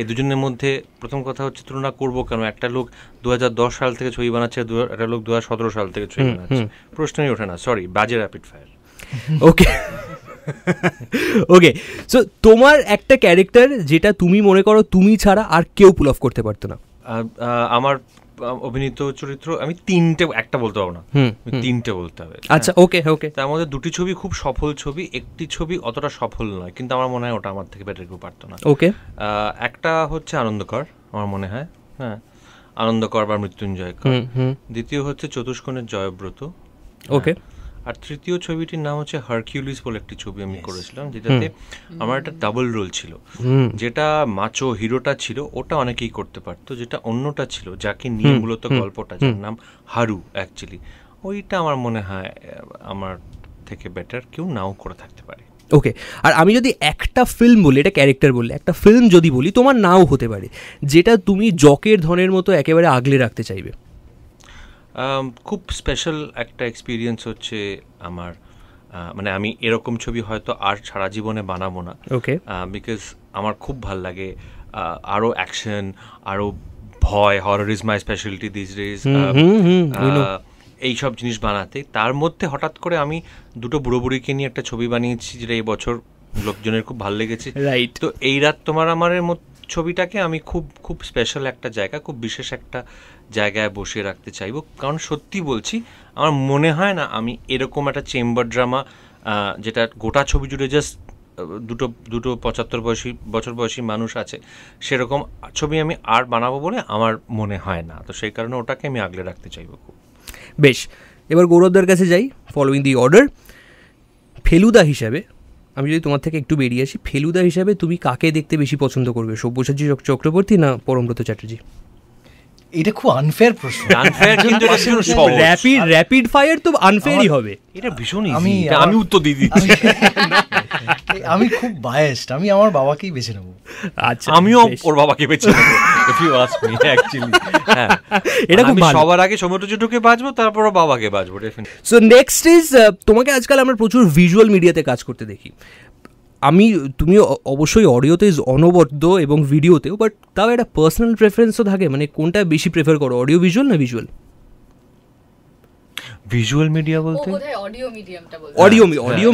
এই দুজনের মধ্যে প্রথম কথা হচ্ছে তুলনা করবো কেন? একটা লোক 2010 সাল থেকে ছবি বানাচ্ছে, একটা লোক 2017 সাল থেকে ছবি বানাচ্ছে, প্রশ্নই ওঠে না। সরি, বাজে র্যাপিড ফায়ার। ওকে ওকে, সো তোমার একটা ক্যারেক্টার যেটা তুমি মনে করো তুমি ছাড়া আর কেউ পুল অফ করতে পারতো না। আমার অভিনীত চরিত্র আমি একটা বলতে পারবো না, তিনটে বলতে হবে। আচ্ছা, ওকে ওকে। তার মধ্যে দুটি ছবি খুব সফল ছবি, একটি ছবি অতটা সফল নয়, কিন্তু আমার মনে হয় ওটা আমার থেকে বেটার কেউ পারতো না। ওকে, একটা হচ্ছে আনন্দকর, আমার মনে হয়, হ্যাঁ, আনন্দকর বা মৃত্যুঞ্জয় কর। দ্বিতীয় হচ্ছে চতুষ্কোণের জয়ব্রত। ওকে। আর তৃতীয় ছবিটির নাম হচ্ছে হারকিউলিস বলে একটি ছবি আমি করেছিলাম, যেটাতে আমার একটা ডাবল রোল ছিল। যেটা মাচো হিরোটা ছিল ওটা অনেকেই করতে পারতো, যেটা অন্যটা ছিল যাকে নিয়ে মূলত গল্পটা, যার নাম হারু অ্যাকচুয়ালি, ওইটা আমার মনে হয় আমার থেকে বেটার কেউ নাও করে থাকতে পারে। ওকে, আর আমি যদি একটা ফিল্ম বলি, এটা ক্যারেক্টার বললে, একটা ফিল্ম যদি বলি তোমার নাও হতে পারে, যেটা তুমি জকের ধনের মতো একেবারে আগলে রাখতে চাইবে। খুব স্পেশাল একটা এক্সপিরিয়েন্স হচ্ছে আমার, মানে আমি এরকম ছবি হয়তো আর সারা জীবনে বানাবো না। ওকে, বিকজ আমার খুব ভাল লাগে আরও অ্যাকশন, আরও ভয়, horror is my speciality this days. এইসব জিনিস বানাতে। তার মধ্যে হঠাৎ করে আমি দুটো বুড়ো বুড়িকে নিয়ে একটা ছবি বানিয়েছি, যেটা এই বছর লোকজনের খুব ভালো লেগেছে। রাইট। তো এই রাত তোমার আমারের ছবিটাকে আমি খুব খুব স্পেশাল একটা জায়গা, খুব বিশেষ একটা জায়গায় বসিয়ে রাখতে চাইবো। কারণ সত্যি বলছি, আমার মনে হয় না আমি এরকম একটা চেম্বার ড্রামা, যেটা গোটা ছবি জুড়ে জাস্ট দুটো 75 বছর বয়সী মানুষ আছে, সেরকম ছবি আমি আর বানাবো বলে আমার মনে হয় না। তো সেই কারণে ওটাকে আমি আগলে রাখতে চাইবো খুব। বেশ, এবার গৌরবদার কাছে যাই, ফলোইং দি অর্ডার। ফেলুদা হিসাবে আমি যদি তোমার থেকে একটু বেরিয়ে আসি, ফেলুদা হিসাবে তুমি কাকে দেখতে বেশি পছন্দ করবে, সব্যসাচী চক্রবর্তী না পরমব্রত চ্যাটার্জি? এটা খুব আনফেয়ার প্রশ্ন। র্যাপিড ফায়ার তো আনফেয়ারই হবে। এটা ভীষণ ইজি, আমি উত্তর দিয়ে দিচ্ছি। আমি খুব বায়াসড, আমি আমার বাবাকেই বেছে নেব। আচ্ছা, আমিও ওর বাবাকে বেছে নেব if you ask me actually. হ্যাঁ, এটা খুব ভালো। সবার আগে সৌমিত্রকে বাজবো, তারপর বাবাকে বাজবো ডেফিনেটলি। সো নেক্সট ইজ, তোমাকে আজকাল আমরা প্রচুর ভিজুয়াল মিডিয়াতে কাজ করতে দেখি। তুমি অবশ্যই অডিওতে অনবদ্য এবং ভিডিওতেও, বাট তাও একটা পার্সোনাল প্রেফারেন্সও থাকে, মানে কোনটা বেশি প্রেফার করো, অডিও ভিজুয়াল না ভিজুয়াল? ভিজুয়াল মিডিয়া বলতে অডিও মিডিয়ামটা বলতে, অডিও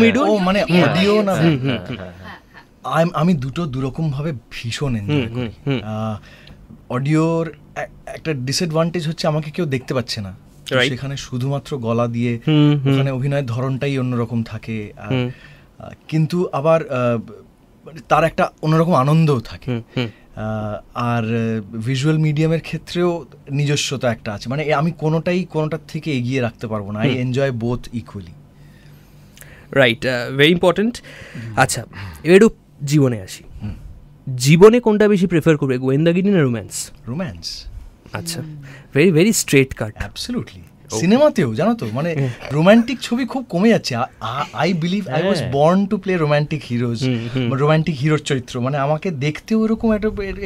মিডিয়াম, ও মানে অডিও না। আমি দুটো দুরকম ভাবে ভীষণ এনজয় করি। অডিওর একটা ডিসঅ্যাডভান্টেজ হচ্ছে আমাকে কেউ দেখতে পাচ্ছে না, সেখানে শুধুমাত্র গলা দিয়ে, ওখানে অভিনয়ের ধরনটাই অন্যরকম থাকে, কিন্তু আবার তার একটা অন্যরকম আনন্দও থাকে। আর ভিজুয়াল মিডিয়ামের ক্ষেত্রেও নিজস্বতা একটা আছে, মানে আমি কোনোটার থেকে এগিয়ে রাখতে পারবো না। I enjoy both equally. Right, very important. আচ্ছা, এবার একটু জীবনে আসি। জীবনে কোনটা বেশি প্রেফার করবে, গোয়েন্দাগিরি না রোম্যান্স? রোম্যান্স। আচ্ছা, very very straight cut. Absolutely. সিনেমাতেও জানো তো, মানে রোম্যান্টিক ছবি খুব কমে যাচ্ছে। I believe I was born to play romantic heroes, romantic হিরোর চরিত্র, মানে আমাকে দেখতেও এরকম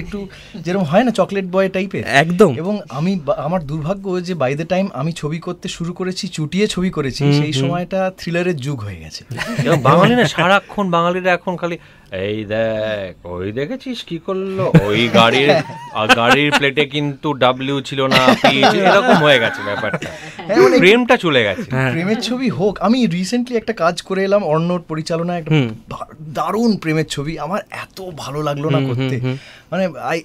একটু যেরকম হয় না, চকলেট বয় টাইপের একদম। এবং আমার দুর্ভাগ্য যে বাই দ্য টাইম আমি ছবি করতে শুরু করেছি, চুটিয়ে ছবি করেছি, সেই সময়টা থ্রিলারের যুগ হয়ে গেছে। বাঙালি না, সারাক্ষণ বাঙালিরা এখন খালি এই দেখ, ওই দেখেছিস কি করলো, ওই গাড়ির প্লেটে কিন্তু ডাব্লিউ ছিল না, এরকম হয়ে গেছে ব্যাপারটা। প্রেমটা চলে গেছে, প্রেমের ছবি হোক। আমি রিসেন্টলি একটা কাজ করে এলাম, অর্ণব পরিচালনায়, একটা দারুণ প্রেমের ছবি, আমার এত ভালো লাগলো না করতে, মানে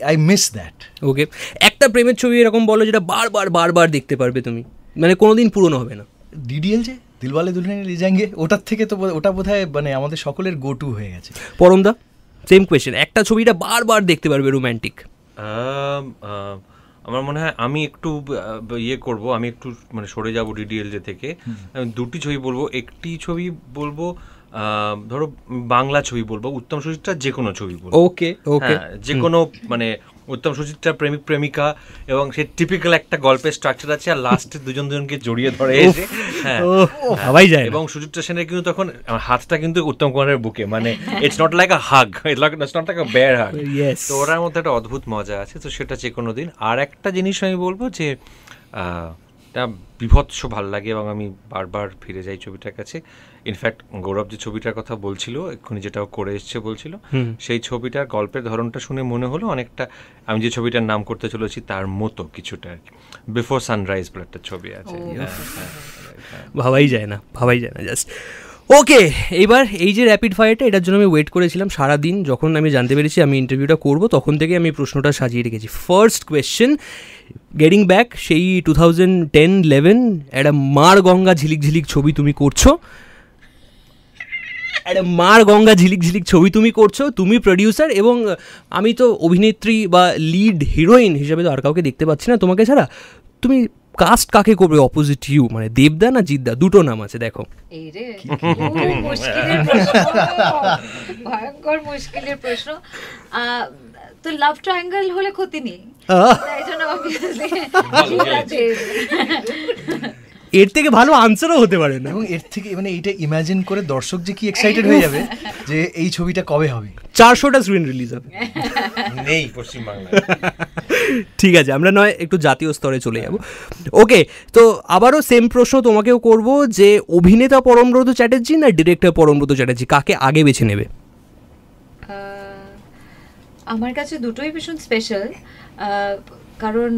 আই মিস দ্যাট। ওকে, একটা প্রেমের ছবি এরকম বলো যেটা বারবার দেখতে পারবে তুমি, মানে কোনোদিন পুরনো হবে না। ডিডিএল যে দিলওয়ালে দুলহানিয়া লে জায়েঙ্গে, ওটার থেকে তো ওটা বোধহয় মানে আমাদের সকলের গো টু হয়ে গেছে। পরমদা সেম কোয়েশ্চেন, একটা ছবিটা বারবার দেখতে পারবে রোম্যান্টিক? আমার মনে হয় আমি একটু করব, আমি একটু মানে সরে যাব ডিডিএল যে থেকে। আমি দুটি ছবি বলবো। একটি ছবি বলবো, ধরো বাংলা ছবি বলবো, উত্তম সুচিত্রা যে কোনো ছবি বলবো। ওকে, যে কোনো, মানে উত্তম সুচিত্রা প্রেমিক প্রেমিকা, এবং সে টিপিক্যাল একটা গল্পের স্ট্রাকচার আছে, আর লাস্টে দুজনকে জড়িয়ে ধরে এসে, ভাবাই যায়। এবং সুচিত্রা সেনের কিন্তু তখন হাতটা কিন্তু উত্তম কুমারের বুকে, মানে it's not like a hug, it's not like a bear hug. তো ওটার মধ্যে একটা অদ্ভুত মজা আছে, তো সেটা যে কোনো দিন। আর একটা জিনিস আমি বলবো যে এটা বিভৎস ভালো লাগে এবং আমি বারবার ফিরে যাই ছবিটার কাছে। ইনফ্যাক্ট গৌরব যে ছবিটার কথা বলছিল এক্ষুনি, যেটা করে এসছে বলছিল, সেই ছবিটার গল্পের ধরনটা শুনে মনে হলো অনেকটা আমি যে ছবিটার নাম করতে চলেছি তার মতো কিছুটা আর কি। বিফোর সানরাইজ বলে একটা ছবি আছে, ভাবাই যায় না জাস্ট। ওকে, এইবার এই যে র্যাপিড ফায়ারটা, এটার জন্য আমি ওয়েট করেছিলাম সারাদিন। যখন আমি জানতে পেরেছি আমি ইন্টারভিউটা করবো, তখন থেকে আমি প্রশ্নটা সাজিয়ে রেখেছি। ফার্স্ট কোয়েশ্চেন, গেটিং ব্যাক সেই 2010-11 একটা মার গঙ্গা ঝিলিক ঝিলিক ছবি তুমি করছো, একটা মার গঙ্গা ঝিলিক ঝিলিক ছবি তুমি করছো, তুমি প্রডিউসার, এবং আমি তো অভিনেত্রী বা লিড হিরোইন হিসেবে তো আর কাউকে দেখতে পাচ্ছি না তোমাকে ছাড়া। তুমি কাস্ট কাকে করবে অপোজিট ইউ, মানে দেবদা না জিদ্দা? দুটো নাম আছে, দেখো। ভয়ঙ্কর মুশকিলের প্রশ্ন। তো লাভ ট্রায়াঙ্গেল হলে ক্ষতি নেই, এর থেকে ভালো আনসারও হতে পারে না। এবং এর থেকে মানে এইটা ইমাজিন করে দর্শক যে কি এক্সাইটেড হয়ে যাবে যে এই ছবিটা কবে হবে। 400টা স্ক্রিন রিলিজ হবে নেই পশ্চিমবাংলায়। ঠিক আছে, আমরা নয় একটু জাতীয় স্তরে চলে যাব। ওকে, তো আবারও সেম প্রশ্ন তোমাকেও করব যে অভিনেতা পরমব্রত চ্যাটার্জি না ডিরেক্টর পরমব্রত চ্যাটার্জি, কাকে আগে বেছে নেবে? আমার কাছে দুটোই ভীষণ স্পেশাল, কারণ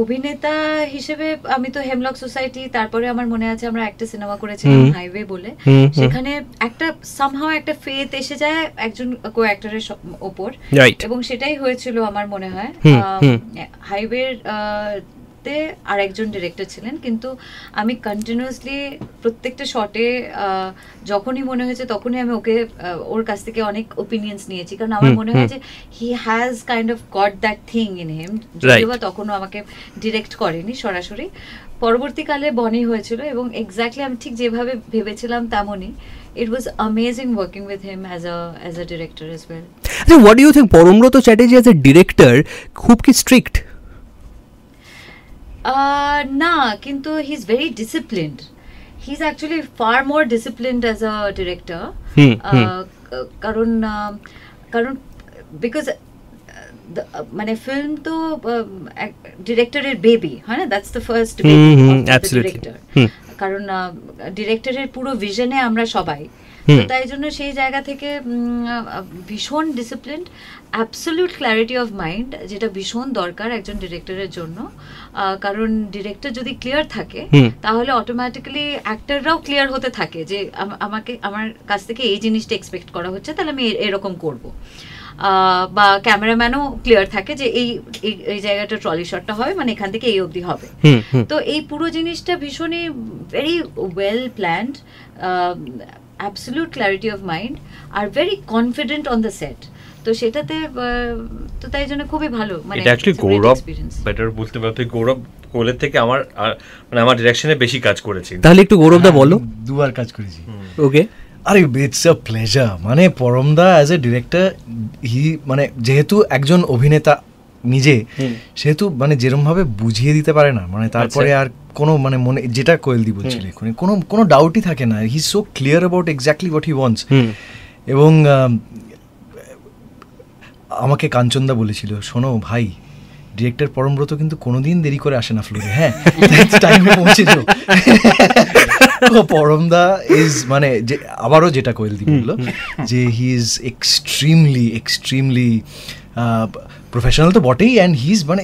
অভিনেতা হিসেবে আমি তো হেমলক সোসাইটি, তারপরে আমার মনে আছে আমরা একটা সিনেমা করেছিলাম হাইওয়ে বলে, সেখানে একটা সামহাও একটা ফেথ এসে যায় একজন কো অ্যাক্টরের ওপর, এবং সেটাই হয়েছিল আমার মনে হয় হাইওয়ের তে আর একজন ডিরেক্টর ছিলেন, কিন্তু আমি কন্টিনিউয়াসলি প্রত্যেকটা শটে যখনই মনে হয়েছে তখনই আমি ওর কাছ থেকে অনেক ওপিনিয়ন্স নিয়েছি, কারণ আমার মনে হয় যে he has kind of goat that thing in him, যদিও তখনও আমাকে ডিরেক্ট করেনি সরাসরি। পরবর্তীকালে বনি হয়েছিল এবং এক্স্যাক্টলি আমি ঠিক যেভাবে ভেবেছিলাম তেমনই। It was amazing working with him as a director as well. So what do you think, Parambrata Chatterjee as a director খুব কি strict? না, কিন্তু he is very disciplined. He is actually fur more disciplined as a director, কারণ because মানে film তো ডিরেক্টরের baby হয় না, that's the first baby of the director, কারণ ডিরেক্টরের পুরো ভিশনে আমরা সবাই, তাই জন্য সেই জায়গা থেকে ভীষণ disciplined, absolute clarity of mind, যেটা ভীষণ দরকার একজন ডিরেক্টরের জন্য, কারণ ডিরেক্টর যদি ক্লিয়ার থাকে তাহলে অটোমেটিক্যালি অ্যাক্টররাও ক্লিয়ার হতে থাকে যে আমার কাছ থেকে এই জিনিসটা এক্সপেক্ট করা হচ্ছে, তাহলে আমি এরকম করব, বা ক্যামেরাম্যানও ক্লিয়ার থাকে যে এই জায়গাটা ট্রলি শটটা হবে, মানে এখান থেকে এই অবধি হবে। তো এই পুরো জিনিসটা ভীষণই very well planned, absolute clarity of mind, are very confident on the set. তো সেটাতে তো তাই জন্য খুবই ভালো, মানে এটা অ্যাকচুয়ালি গৌরব বেটার বলতে পারতে, গৌরব কোলের থেকে আমার মানে আমার ডিরেকশনে বেশি কাজ করেছি। তাহলে একটু গৌরবদা বলো। দুবার কাজ করেছি। ওকে। আরে ইটস আ প্লেজার, মানে পরমদা অ্যাজ এ ডিরেক্টর, মানে যেহেতু একজন অভিনেতা নিজে, সেহেতু মানে যেরমভাবে বুঝিয়ে দিতে পারে না, মানে তারপরে আর কোনো মানে মনে, যেটা কোয়েলদি বলছিল এক্ষুনি, কোনো ডাউটই থাকে না, he is so clear about exactly what he wants. এবং আমাকে কাঞ্চনদা বলেছিল, শোনো ভাই, ডিরেক্টর পরমব্রত কিন্তু কোনোদিন দেরি করে আসে না ফ্লোরে, হ্যাঁ টাইমে পৌঁছে যাও। পরমদা ইজ মানে যে আবারও যেটা কোয়েলদি বললো, যে হি ইজ এক্সট্রিমলি প্রফেশনাল তো বটেই, অ্যান্ড হি ইজ মানে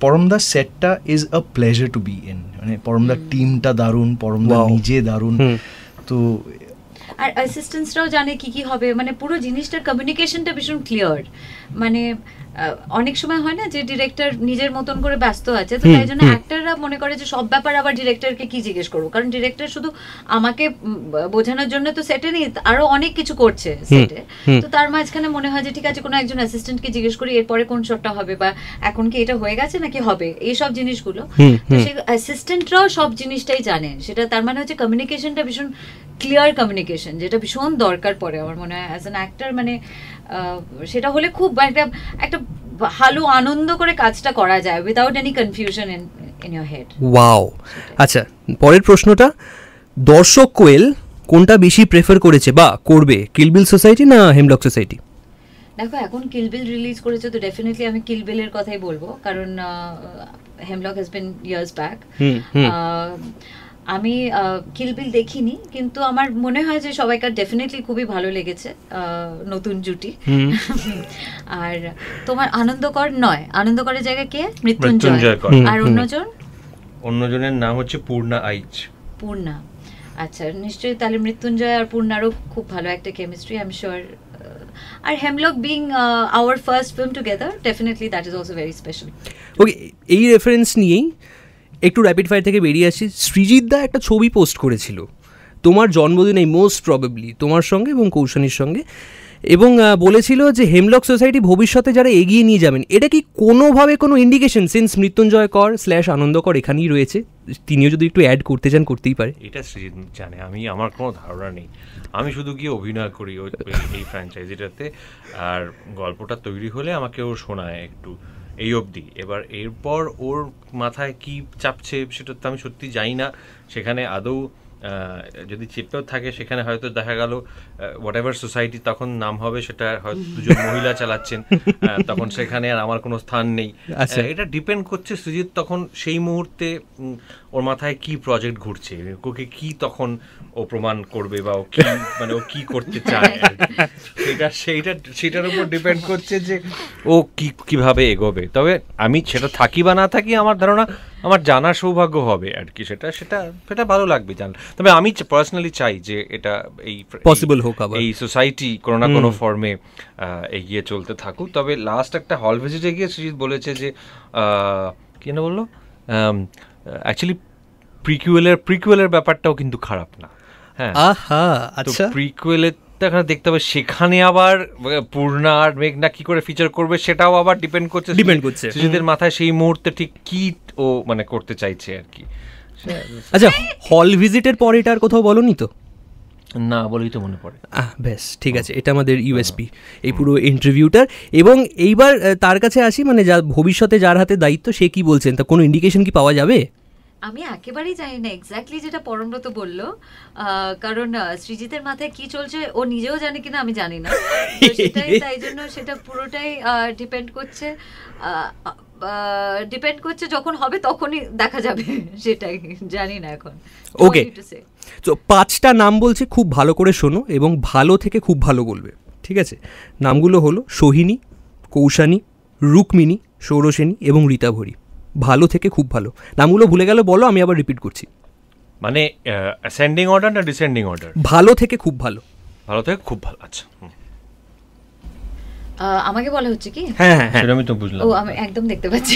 পরমদার সেটটা is a pleasure to be in, মানে পরমদার টিমটা দারুণ, পরমদা নিজে দারুণ। তো আর অ্যাসিস্ট্যান্টসরাও জানে কি হবে, মানে পুরো জিনিসটার কমিউনিকেশনটা ভীষণ ক্লিয়ার। মানে অনেক সময় হয় না যে ডিরেক্টর নিজের মতন করে ব্যস্ত আছে, তো তাই জন্য অ্যাক্টররা মনে করে যে সব ব্যাপার আবার ডিরেক্টরকে কি জিজ্ঞেস করবো, কারণ ডিরেক্টর শুধু আমাকে বোঝানোর জন্য তো সেটে নেই, আরো অনেক কিছু করছে সেটে। তো তার মাঝখানে মনে হয় যে ঠিক আছে, কোনো একজন অ্যাসিস্ট্যান্টকে জিজ্ঞেস করি এরপরে কোন শটটা হবে, বা এখন কি এটা হয়ে গেছে নাকি হবে, এই সব জিনিসগুলো। তো সেই অ্যাসিস্ট্যান্টরাও সব জিনিসটাই জানে, সেটা তার মানে হচ্ছে কমিউনিকেশনটা ভীষণ ক্লিয়ার কমিউনিকেশন, যেটা ভীষণ দরকার পড়ে আমার মনে হয় অ্যাজ অ্যান অ্যাক্টর। মানে সেটা হলে খুব একটা ভালো আনন্দ করে কাজটা করা যায় without any confusion in your head. Wow. আচ্ছা, পরের প্রশ্নটা, দর্শক কোয়েল কোনটা বেশি প্রেফার করেছে বা করবে, কিল বিল সোসাইটি না হেমলক সোসাইটি? দেখো, এখন কিল বিল রিলিজ করেছে, তো ডেফিনেটলি আমি কিল বিলের কথাই বলবো, কারণ hemlock has been years back. আমি কিল বিল দেখিনি, কিন্তু আমার মনে হয় যে সবাইকার ডেফিনেটলি খুবই ভালো লেগেছে নতুন জুটি। আর তোমার আনন্দকর নয়, আনন্দকরের জায়গায় কে? মৃত্যুঞ্জয়। আর অন্যজনের নাম হচ্ছে পূর্ণা আইচ। পূর্ণা, আচ্ছা, নিশ্চয়ই তাহলে মৃত্যুঞ্জয় আর পূর্ণারও খুব ভালো একটা কেমিস্ট্রি, আই এম শিওর। আর Hemlock being our first film together, definitely that is also very special. Okay, এই রেফারেন্স নিয়েই একটু র্যাপিড ফায়ার থেকে বেরিয়ে আসি। সৃজিত দা একটা ছবি পোস্ট করেছিল তোমার জন্মদিনে, মোস্ট প্রবাবলি তোমার সঙ্গে এবং কৌশানীর সঙ্গে, এবং বলেছিল যে হেমলক সোসাইটি ভবিষ্যতে যারা এগিয়ে নিয়ে যাবেন, এটা কি কোনোভাবে কোনো ইন্ডিকেশন, সিন্স মৃত্যুঞ্জয় কর / আনন্দকর এখানেই রয়েছে, তিনিও যদি একটু অ্যাড করতে চান করতেই পারে। এটা সৃজিত জানে, আমার কোনো ধারণা নেই, আমি শুধু গিয়ে অভিনয় করি এই ফ্র্যাঞ্চাইজিটাতে, আর গল্পটা তৈরি হলে আমাকে ও শোনায় একটু, এই অবধি। এবার এরপর ওর মাথায় কি চাপছে সেটা তো আমি সত্যি জানি না, সেখানে আদৌ যদি চেপেও থাকে সেখানে হয়তো দেখা গেল হোয়াট এভার সোসাইটি তখন নাম হবে, সেটা হয়তো দুজন মহিলা চালাচ্ছেন, তখন সেখানে আর আমার কোনো স্থান নেই। এটা ডিপেন্ড করছে সৃজিত তখন সেই মুহূর্তে ওর মাথায় কি প্রজেক্ট ঘুরছে, ওকে কি তখন ও প্রমাণ করবে বা ও কি মানে ও কি করতে চায়, সেটার উপর ডিপেন্ড করছে যে ও কিভাবে এগোবে। তবে আমি সেটা থাকি বা না থাকি, আমার ধারণা আমার জানার সৌভাগ্য হবে আর কি, সেটা ভালো লাগবে জানলে। তবে আমি পার্সোনালি চাই যে এটা এই পসিবল হোক, এই সোসাইটি কোনো না কোনো ফর্মে এগিয়ে চলতে থাকুক। তবে লাস্ট একটা হল ভিজিটে গিয়ে সৃজিত বলেছে যে কি না বললো, অ্যাকচুয়ালি প্রিকুয়েলের ব্যাপারটাও কিন্তু খারাপ না। হ্যাঁ, আচ্ছা, প্রিকুয়েলের দেখতে হবে, সেখানে আবার পূর্ণা আর মেঘনা কি করে ফিচার করবে সেটাও আবার ডিপেন্ড করছে সৃজিতের মাথায় সেই মুহূর্তে ঠিক কি ও মানে করতে চাইছে আর কি। আচ্ছা, হল ভিজিটের পরে এটা আর কোথাও বলনি তো? না, বলেই তো মনে পড়ে। বেশ, ঠিক আছে, এটা আমাদের ইউএসপি এই পুরো ইন্টারভিউটার। এবং এইবার তার কাছে আসি, মানে যা ভবিষ্যতে যার হাতে দায়িত্ব সে কি বলছেন, তা কোনো ইন্ডিকেশন কি পাওয়া যাবে? আমি একেবারেই জানি না এক্স্যাক্টলি যেটা পরমব্রত বললো, কারণ সৃজিতের মাথায় কি চলছে ও নিজেও জানে কিনা আমি জানি না, তাই জন্য সেটা পুরোটাই ডিপেন্ড করছে যখন হবে তখনই দেখা যাবে, সেটাই জানি না এখন। ওকে, তো 5টা নাম বলছে, খুব ভালো করে শোনো এবং ভালো থেকে খুব ভালো বলবে, ঠিক আছে? নামগুলো হলো সোহিনী, কৌশানী, রুক্মিণী, সৌরসেনী এবং রীতাভরি। ভালো থেকে খুব ভালো। নামগুলো ভুলে গেলে বলো, আমি আবার রিপিট করছি। মানে অ্যাসেন্ডিং অর্ডার না ডিসেন্ডিং অর্ডার? ভালো থেকে খুব ভালো। ভালো থেকে খুব ভালো, আচ্ছা। আমাকে বলা হচ্ছে কি? হ্যাঁ হ্যাঁ, সেটা আমি তো বুঝলাম। ও, আমি একদম দেখতে পাচ্ছি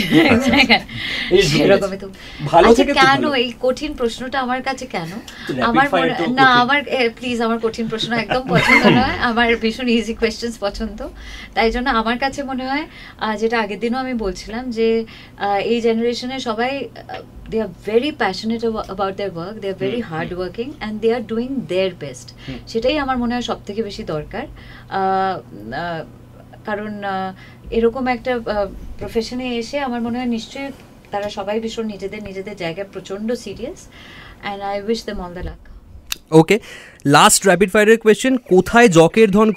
সেরকমই তো। আচ্ছা, কেন এই কঠিন প্রশ্নটা আমার কাছে কেন? আমার না, আমার প্লিজ, আমার কঠিন প্রশ্ন একদম পছন্দ নয়, আমার ভীষণ ইজি কোয়েশ্চেন্স পছন্দ। তাই জন্য আমার কাছে মনে হয়, যেটা আগের দিনও আমি বলছিলাম, যে এই জেনারেশনে সবাই they are very passionate about their work, they are very hard working and they are doing their best. সেটাই আমার মনে হয় সব থেকে বেশি দরকার। কারণ এরকম একটা প্রফেশনে এসে আমার মনে হয় নিশ্চয়ই তারা সবাই ভীষণ নিজেদের জায়গায় প্রচণ্ড serious, and I wish them all the luck. Okay, last rapid ফায়ারের কোয়েশ্চেন, কোথায় জকের ধন?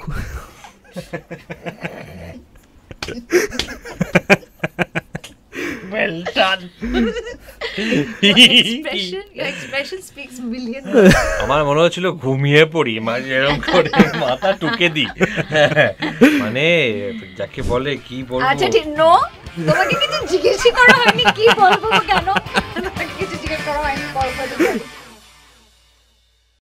Well done. Your expression speaks million. আমার মনে হচ্ছিল ঘুমিয়ে পড়ি, এরকম করে মাথা টুকে দিই, মানে যাকে বলে কি বলবো। আচ্ছা, ঠিক নো, তোমাকে কিছু জিজ্ঞেস করা হয়নি, কি বলবো কেন? তোমাকে কিছু জিজ্ঞেস করা হয়নি, বলবো।